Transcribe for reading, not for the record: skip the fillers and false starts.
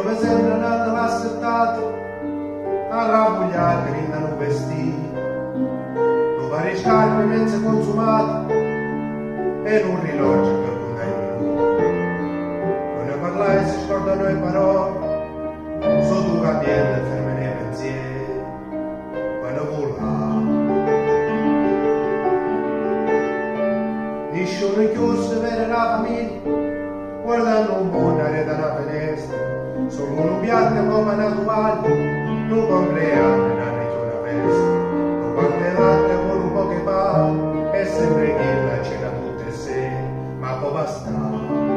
dove sembra nata l'assettata, alla bugliata rinda un vestito, non pare scarpe mezze consumate, e un rilogio che conta in non ne parla e si scordano le parole, sotto cambiando e ferme nei pensieri, quando vola. Nessuno chiuso per la famiglia, guardando un po' da una finestra, solo un piatto come naturale, non compleanno e non è una festa, non quante latte con un po' che fa, e sempre che la cena tutte e sei, ma può bastare.